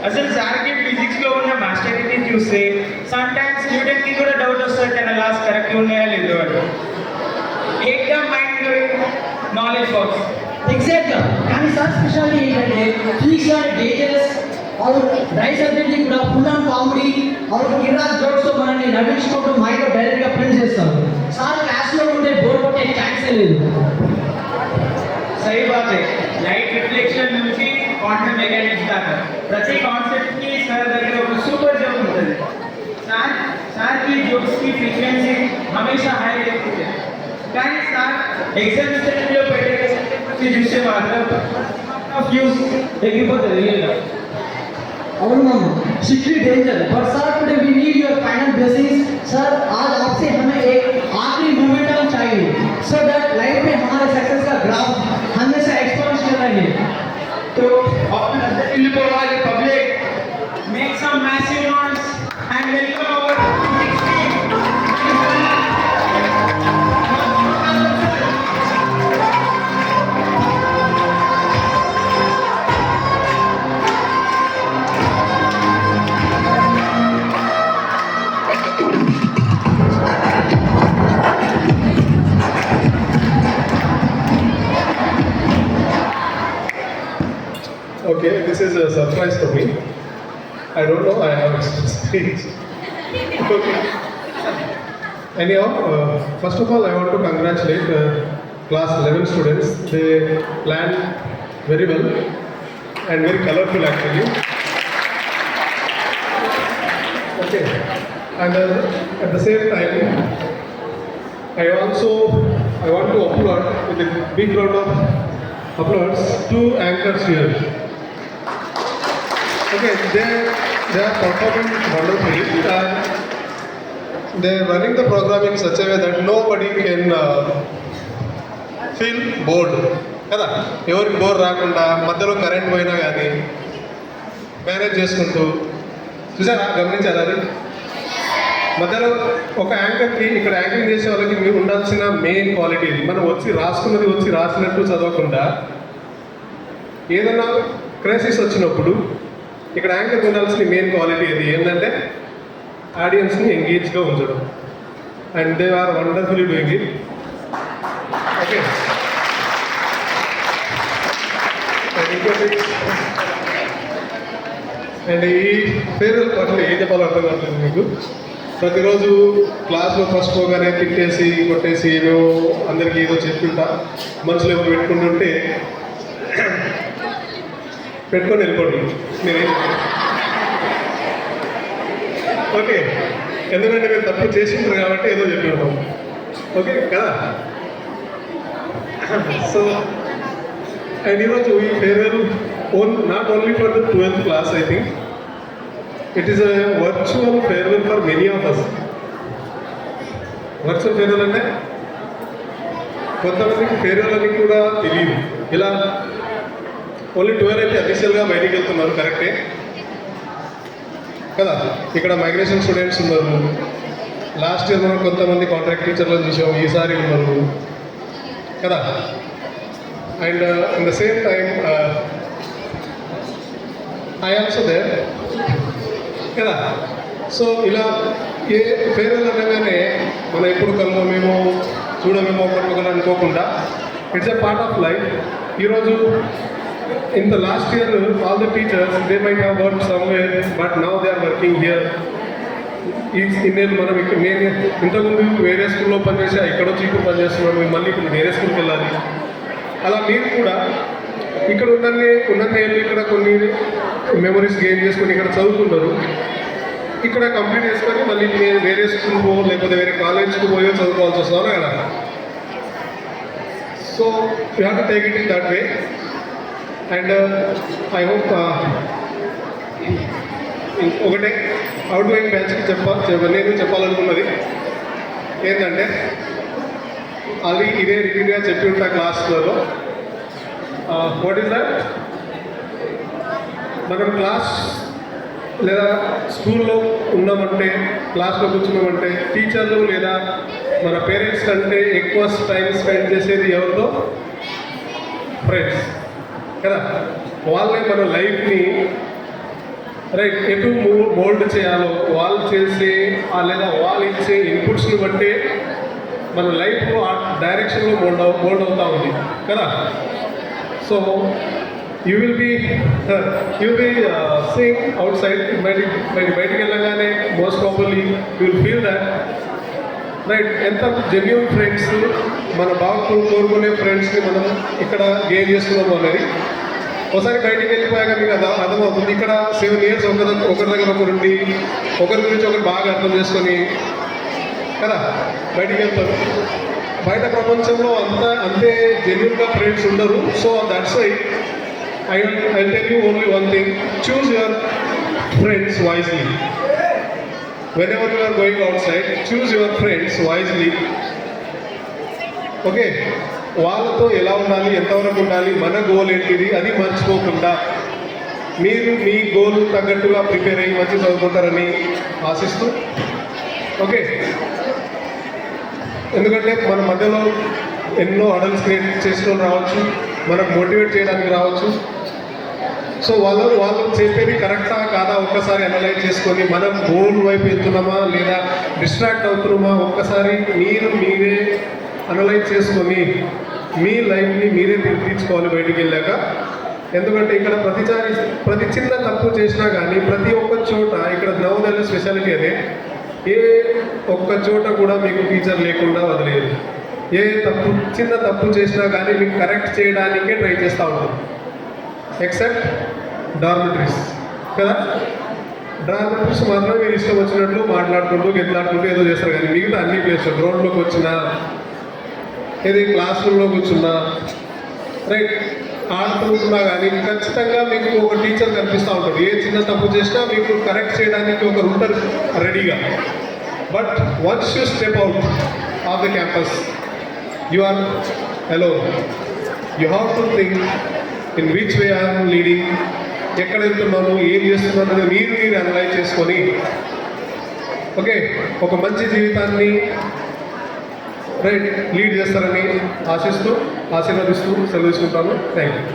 అసలు సార్కి ఫిజిక్స్లో ఉన్న మాస్టరీని చూస్తే సమ్టైమ్స్ న్యూటన్కి కూడా డౌట్ వస్తుంది తన లాస్ కరెక్ట్ ఉన్నాయా లేదో అని. एकदम mind blowing knowledge box. Exactly కానీ సార్ స్పెషాలిటీ ఏంటంటే ఫిజిక్స్ అంటే డేంజరస్ और ड्राई सब्जेक्ट కూడా ఫుల్ ఆన్ కామెడీ और కిరాక్ జోక్స్ తో మనల్ని నవ్వించుకుంటూ మైండ్ డైరెక్ట్ గా ప్రింట్ చేస్తారు. సార్ క్లాస్ లో ఉంటే బోర్ కొట్టే ఛాన్స్ లేదు. सही बात है. लाइट रिफ्लेक्शन నుంచి క్వాంటమ్ మెకానిక్స్ దాకా ప్రతి కాన్సెప్ట్ కి సార్ దగ్గర ఒక సూపర్ జోక్ ఉంటుంది. సార్ की जोक्स की फ्रीक्वेंसी हमेशा हाई रहती है. కానీ సార్ ఎగ్జామ్ స్టడీలో పెట్టే చూస్తే మాత్రం ఫ్యూజ్ ఎగిపోతుంది రియల్గా. అవును मामा स्ट्रिक्टली डेंजर पर sir today we need your final blessings. Sir आज आपसे हमें एक आखिरी मोमेंटम चाहिए सो दैट लाइफ में हमारे सक्सेस का ग्राफ हमेशा एक्सपोनेंशियल रहे. तो अपने दिल पर वाले public make some massive noise and welcome our physics team. Okay, this is a surprise for me. I don't know I have speech. Okay. Anyhow, first of all, I want to congratulate class 11 students. They planned very well and very colorful actually. Okay, and at the same time, I want to applaud with a big round of applause two anchors here. Okay, they are performing wonderfully and they are running the program in such a way that nobody can feel bored. కదా ఎవరికి bore రాకుండా మధ్యలో current పోయినా కానీ manage చేసుకుంటూ చూసారా గమనించారా అది మధ్యలో ఒక యాంకర్కి ఇక్కడ యాంకరింగ్ చేసే వాళ్ళకి మీరు ఉండాల్సిన మెయిన్ క్వాలిటీ ఇది. మనం వచ్చి రాసినట్టు చదవకుండా ఏదైనా క్రైసిస్ వచ్చినప్పుడు ఇక్కడ యాంకర్కి ఉండాల్సిన మెయిన్ క్వాలిటీ ఇది ఏంటంటే ఆడియన్స్ని ఎంగేజ్గా ఉంచడం. And they are wonderfully doing it. Okay, and ఈ ఫేర్వెల్ పట్ల ఏం చెప్పాలో అర్థం కావట్లేదు మీకు. ప్రతిరోజు క్లాస్లో ఫస్ట్ పోగానే తిట్టేసి కొట్టేసి ఏమేమో అందరికీ ఏదో చెప్తుంటా మనసులో ఏమో పెట్టుకుంటుంటే పెట్టుకొని వెళ్ళిపోండి మీరు. ఓకే, ఎందుకంటే మీరు తప్పు చేసింటారు కాబట్టి ఏదో చెప్పినాం. ఓకే కదా. సో అండ్ ఈరోజు ఈ farewell not only for the 12th class, I think it is a virtual farewell for many of us. Virtual farewell అంటే కొంతమందికి ఫేర్వెల్ అని కూడా తెలియదు. ఇలా ఓన్లీ 12 అయితే అఫీషియల్గా బయటికి వెళ్తున్నారు, కరెక్టే కదా. ఇక్కడ మైగ్రేషన్ స్టూడెంట్స్ ఉన్నారు. లాస్ట్ ఇయర్ మనం కొంతమంది కాంట్రాక్ట్ టీచర్లను చూసాము, ఈసారి ఉన్నారు కదా. And in the same time I also there కదా. సో ఇలా ఏ ఫేర్వెల్ అనగానే మనం ఎప్పుడు కలవమేమో చూడమేమో ఒకరికొకరు అనుకోకుండా it's a part of life. ఈరోజు in the last year all the teachers they might have worked somewhere but now they are working here. నేను ఇంతకుముందు వేరే స్కూల్లో పనిచేసి ఇక్కడ వచ్చి ఇప్పుడు పనిచేస్తున్నాను, మళ్ళీ ఇప్పుడు వేరే స్కూల్కి వెళ్ళాలి. అలా మీరు కూడా ఇక్కడ ఉన్నన్ని ఇక్కడ కొన్ని మెమరీస్ గెయిన్ చేసుకొని ఇక్కడ చదువుకున్నారు. ఇక్కడ కంప్లీట్ చేసుకొని మళ్ళీ నేను వేరే స్కూల్కో లేకపోతే వేరే కాలేజ్కి పోయో చదువుకోవాల్సి వస్తున్నాను కదా. So you have to take it in that way. And I hope ఒకటే అవుట్ గోయింగ్ బ్యాచ్కి నేను చెప్పాలనుకున్నది ఏంటంటే అది ఇదే రిపీట్గా చెప్పి ఉంటా క్లాస్లలో. వాట్ ఈస్ దట్, మనం క్లాస్ లేదా స్కూల్లో ఉన్నామంటే క్లాస్లో కూర్చున్నామంటే టీచర్లు లేదా మన పేరెంట్స్ కంటే ఎక్కువ టైం స్పెండ్ చేసేది ఎవరితో? ఫ్రెండ్స్ కదా. వాళ్ళే మన లైఫ్ని రైట్ ఎటు మోల్డ్ చేయాలో వాళ్ళు చేసే లేదా వాళ్ళు ఇచ్చే ఇన్పుట్స్ని బట్టే మన లైఫ్ ఆ డైరెక్షన్లో మోల్డ్ అవుతూ ఉంది కదా. So you will be seeing outside బయటికి వెళ్ళగానే most probably you will feel that right ఎంత జెన్యూన్ ఫ్రెండ్స్ మన బాగా కోరుకునే ఫ్రెండ్స్ని మనం ఇక్కడ గెయిన్ చేస్తున్నాము అనేది ఒకసారి బయటికి వెళ్ళిపోయాక మీకు అర్థమవుతుంది. ఇక్కడ 7 years ఒకరి దగ్గర ఒకరుండి ఒకరి గురించి ఒకరు బాగా అర్థం చేసుకొని కదా బయటికి వెళ్తారు. బయట ప్రపంచంలో అంతే జెన్యూన్గా ఫ్రెండ్స్ ఉండరు. So that's why I tell you only one thing, choose your friends wisely. whenever you are going outside, choose your friends wisely. Okay, వాళ్ళతో ఎలా ఉండాలి, ఎంతవరకు ఉండాలి, మన గోల్ ఏంటిది అది మర్చిపోకుండా మీరు మీ గోల్ తగ్గట్టుగా ప్రిపేర్ అయ్యి మంచి చదువుకుంటారని ఆశిస్తూ ఓకే. ఎందుకంటే మన మధ్యలో ఎన్నో అడల్ట్స్ క్రియేట్ చేసిన రావచ్చు, మనకు మోటివేట్ చేయడానికి రావచ్చు. సో వాళ్ళు చెప్పేది కరెక్టా కాదా ఒక్కసారి అనలైజ్ చేసుకొని మనం గోల్ వైపు వెళ్తున్నామా లేదా డిస్ట్రాక్ట్ అవుతున్నామా ఒక్కసారి మీరే అనలైజ్ చేసుకొని మీ లైఫ్ని మీరే తీర్చుకోవాలి బయటికి వెళ్ళాక. ఎందుకంటే ఇక్కడ ప్రతి చిన్న తప్పు చేసినా కానీ ప్రతి ఒక్క చోట ఇక్కడ నవోదయ స్పెషాలిటీ అదే, ఏ ఒక్క చోట కూడా మీకు టీచర్ లేకుండా వదిలేదు. ఏ చిన్న తప్పు చేసినా కానీ మీకు కరెక్ట్ చేయడానికే ట్రై చేస్తూ ఉంటాం. ఎక్సెప్ట్ డార్మిటరీస్ కదా, డార్మిటరీస్ మాత్రం మీరు ఇష్టం వచ్చినట్లు మాట్లాడుకుంటూ గెట్లాడుకుంటూ ఏదో చేస్తారు. కానీ మిగతా అన్ని ప్లేస్లో గ్రౌండ్లోకి వచ్చినా ఏది క్లాస్ రూమ్లోకి వచ్చినా రైట్ ఆడుకుంటున్నా కానీ ఖచ్చితంగా మీకు ఒక టీచర్ కనిపిస్తూ ఉంటాడు. ఏ చిన్న తప్పు చేసినా మీకు కరెక్ట్ చేయడానికి ఒకరు ఉంటారు రెడీగా. But once you step out of the campus you are alone. You have to think in which way I'm leading, ఎక్కడ వెళ్తున్నాను, ఏం చేస్తున్నాను అనేది మీరు అనలైజ్ చేసుకొని ఓకే ఒక మంచి జీవితాన్ని రైట్ లీడ్ చేస్తారని ఆశిస్తూ ఆశీర్వదిస్తూ సెలవు తీసుకుంటాను. Thank you.